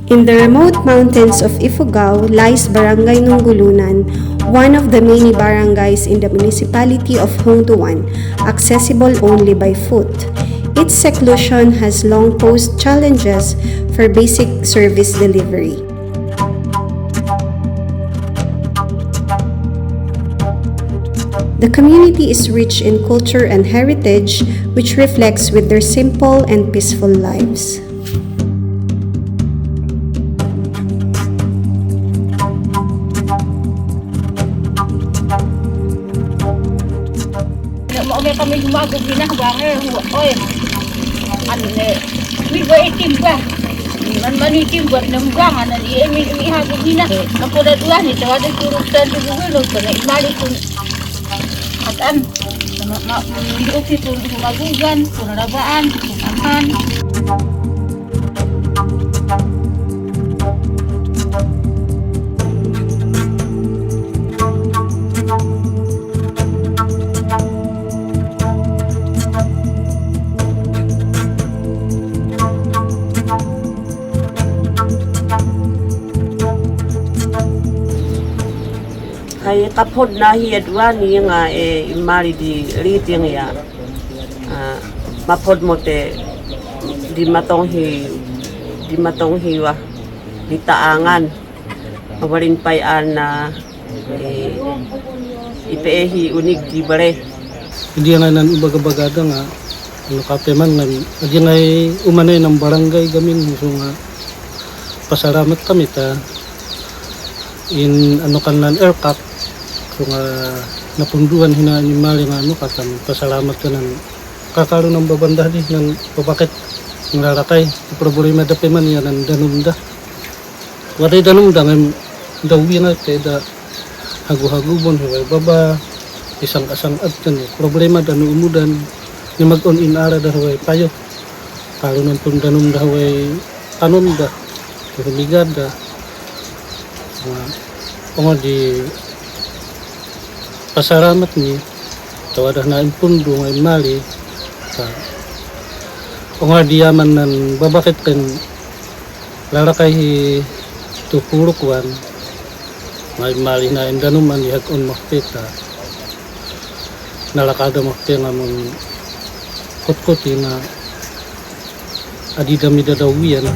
In the remote mountains of Ifugao lies Barangay Nunggulunan, one of the many barangays in the municipality of Hongtuan, accessible only by foot. Its seclusion has long posed challenges for basic service delivery. The community is rich in culture and heritage, which reflects with their simple and peaceful lives. May kami gumagod ginahawang oy ano ne mi ba itim ba man itim ba nang gangan na mi hagod gina ako na tuwa ni tawad turok tan dugulo ko na imali ko at hindi ko si turok gumagugan kunarabaan kunahan. Ay kapod na hiyadwa ni nga imali di riting ya mapod mo te di matong hiwa di taangan mawarin payan na ipehi unig di bare hindi nga nan ubagabagada nga ano kape man nga hindi nga umanay ng barangay gamin so nga pasalamat kami ta in ano kanan aircraft so nga napunduhan hinaanimal nga ano katang pasalamat ka ng kakaroon ng babanda di ng babakit ng larakay problema da pe man yan ang danumda waray danumda ng dawi nga kaya da hagu-hagubon hiway baba isang at yan problema da no umudan ni mag-on in ara da hiway payo karo ng pun danumda hiway tanon da kumigad da mga di pasaramat ni tawadah na impundo ngay mali nga di yaman nan babakit kan larakay tupurukwan ngay mali na indanuman ihag-on makpita nalakada makpita nga mong kutkuti na adidami dadawiyan.